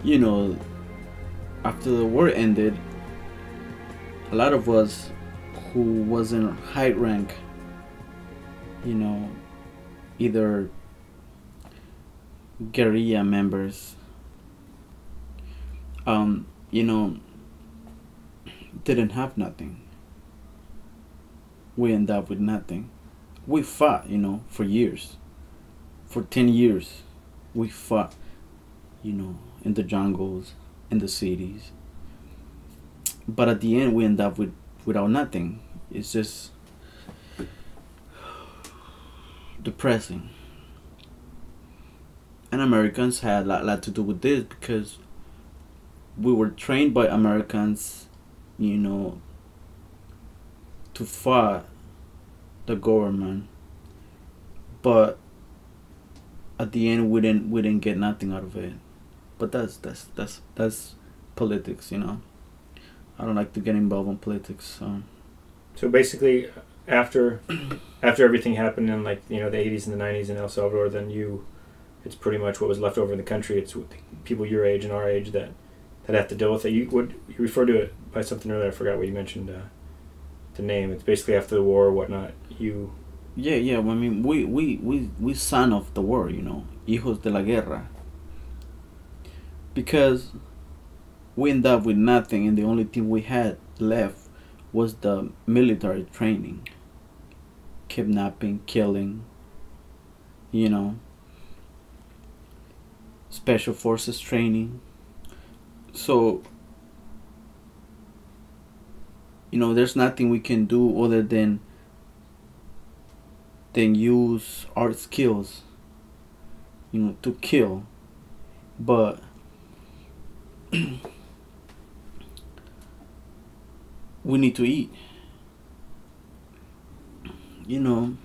you know, after the war ended, a lot of us who was in high rank, you know, either guerrilla members, you know, didn't have nothing. We end up with nothing. We fought, you know, for years. For 10 years, we fought, you know, in the jungles, in the cities. But at the end, we end up without nothing. It's just depressing. And Americans had a lot to do with this because we were trained by Americans, you know, to fight the government, but at the end we didn't get nothing out of it. But that's politics, you know. I don't like to get involved in politics. So basically, after everything happened in, like, you know, the 80s and the 90s in El Salvador, then it's pretty much what was left over in the country. It's people your age and our age that have to deal with it. You referred to it by something earlier. I forgot what you mentioned. The name. It's basically after the war or whatnot. Yeah. I mean, we son of the war, you know, hijos de la guerra. Because we end up with nothing, and the only thing we had left was the military training, kidnapping, killing, you know, special forces training. So, you know, there's nothing we can do other than use our skills, you know, to kill. But we need to eat, you know.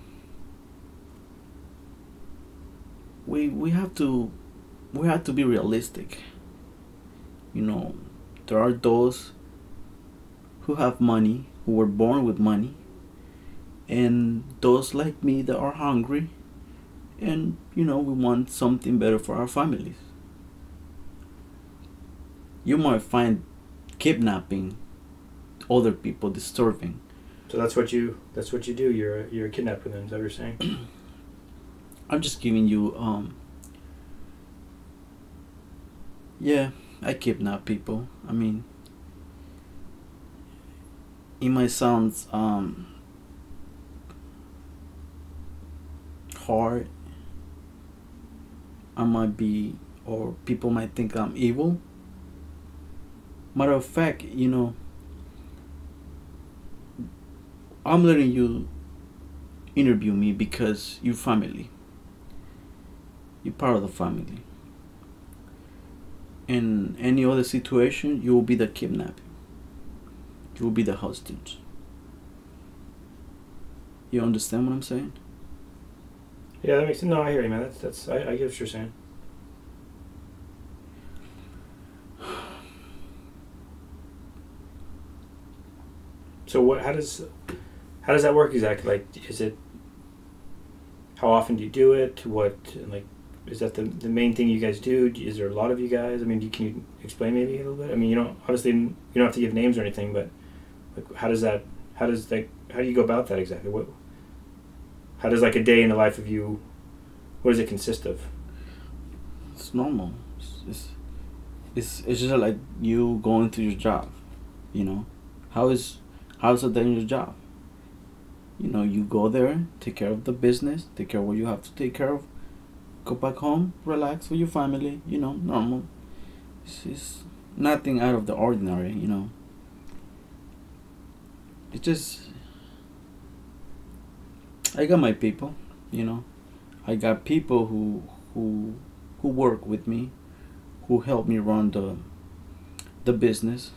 We have to be realistic, you know. There are those who have money, who were born with money, and those like me that are hungry, and, you know, we want something better for our families. You might find kidnapping other people disturbing. So that's what you do. You're a kidnapper then, is that what you're saying? I'm just giving you yeah, I kidnap people. I mean, it might sound hard. I might be, or people might think I'm evil. Matter of fact, you know, I'm letting you interview me because you're family. You're part of the family. In any other situation, you will be the kidnapper. You will be the hostage. You understand what I'm saying? Yeah, that makes sense. No, I hear you, man. I get what you're saying. So how does that work exactly? Like, is it, how often do you do it? Is that the main thing you guys do? Is there a lot of you guys? I mean, can you explain maybe a little bit? I mean, you don't have to give names or anything, but like, how do you go about that exactly? How does, like, a day in the life of you, what does it consist of? It's normal. It's just like you going to your job, you know. How's a day in your job? You know, you go there, take care of the business, take care of what you have to take care of, go back home, relax with your family, you know, normal. It's nothing out of the ordinary, you know. It just, I got my people, you know. I got people who work with me, who help me run the business.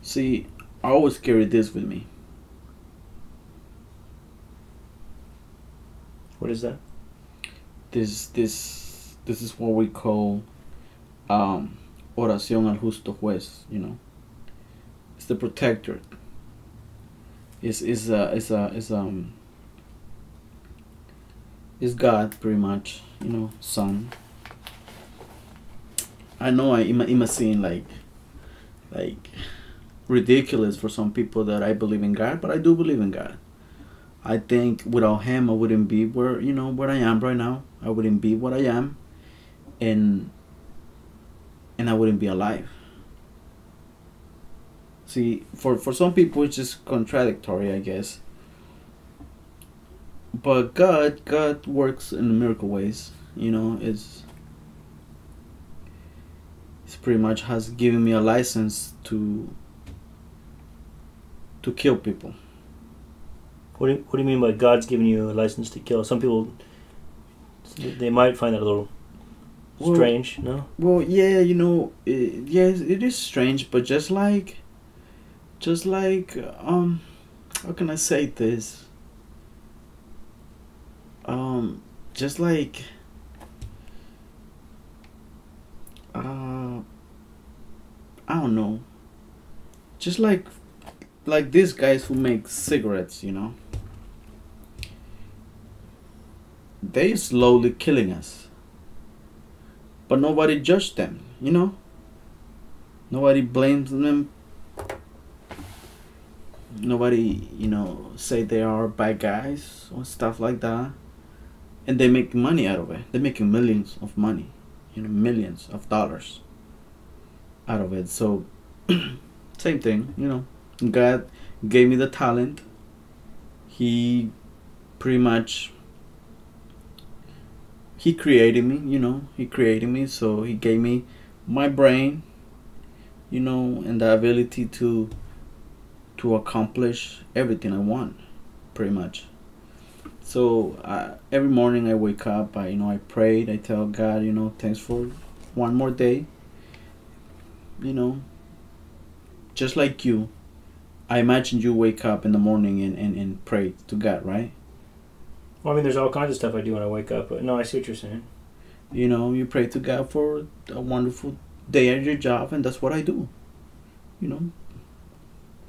See, I always carry this with me. What is that? This is what we call oración al justo juez. You know, it's the protector. It's is God, pretty much. Son. I know it must seem like ridiculous for some people that I believe in God, but I do believe in God. I think without Him, I wouldn't be where I am right now. I wouldn't be what I am, and I wouldn't be alive. See, for some people, it's just contradictory, I guess. But God works in miracle ways. It's pretty much has given me a license to kill people. What do you mean by God's giving you a license to kill? Some people, they might find that a little strange, no? Well, yeah, yes, it is strange, but just like, how can I say this? Just like, I don't know. Just like these guys who make cigarettes, they slowly killing us, but nobody judged them. Nobody blames them. Nobody, say they are bad guys or stuff like that. And they make money out of it. They're making millions of money, millions of dollars out of it. So, same thing, God gave me the talent. He pretty much, He created me, He created me, so He gave me my brain, and the ability to accomplish everything I want, pretty much. So every morning I wake up, I prayed, I tell God, thanks for one more day. Just like you, I imagine you wake up in the morning and pray to God, right? Well, I mean, there's all kinds of stuff I do when I wake up, but no, I see what you're saying. You pray to God for a wonderful day at your job, and that's what I do.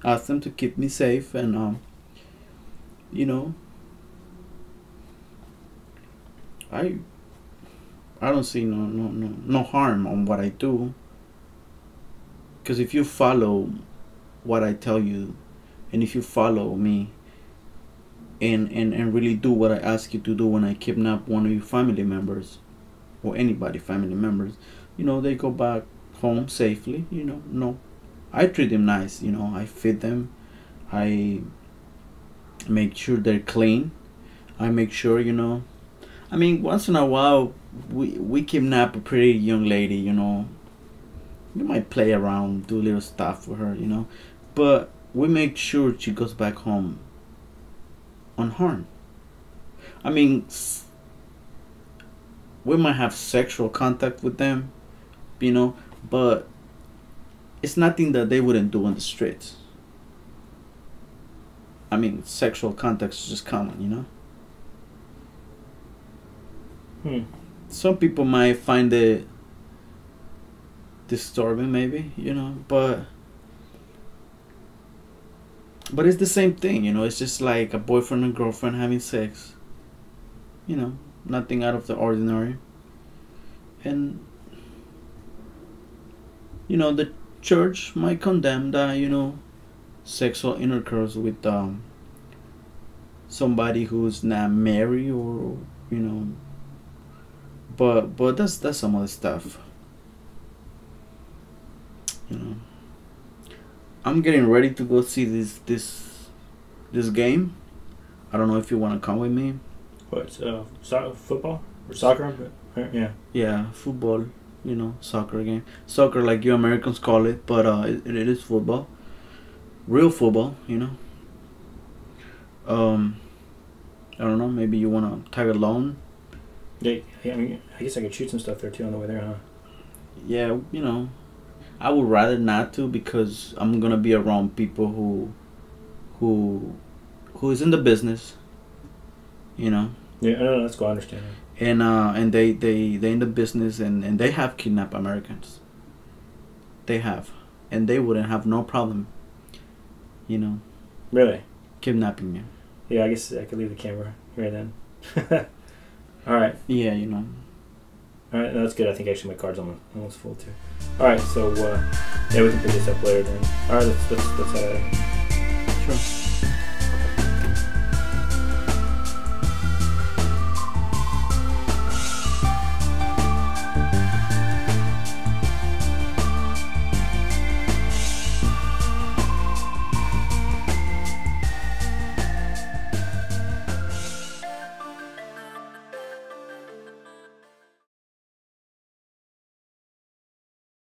Ask them to keep me safe, and I don't see no harm on what I do, because if you follow what I tell you, and if you follow me and really do what I ask you to do when I kidnap one of your family members or anybody family members, they go back home safely. No, I treat them nice. I feed them, I make sure they're clean, I make sure, I mean, once in a while we kidnap a pretty young lady, we might play around, do little stuff with her, but we make sure she goes back home unharmed. I mean, we might have sexual contact with them, but it's nothing that they wouldn't do on the streets. I mean, sexual contact is just common, Some people might find it disturbing, maybe, but it's the same thing, It's just like a boyfriend and girlfriend having sex, nothing out of the ordinary. And the church might condemn that, sexual intercourse with somebody who's not married, or but that's some other stuff. I'm getting ready to go see this game. I don't know if you want to come with me. What, football or soccer? Yeah. Yeah, football. Soccer game. Soccer, like you Americans call it, but it is football. Real football. I don't know. Maybe you want to tag along. Yeah. I mean, I guess I could shoot some stuff there too on the way there, huh? Yeah. I would rather not to, because I'm gonna be around people who is in the business. Yeah, no, that's cool. I understand. And they in the business, and they have kidnapped Americans. They have, and they wouldn't have no problem. Really? Kidnapping you. Yeah, I guess I could leave the camera here then. All right. Yeah, you know. All right, that's good. I think actually my card's almost full too. All right, so yeah, we can pick this up later then. All right, let's head out. Sure.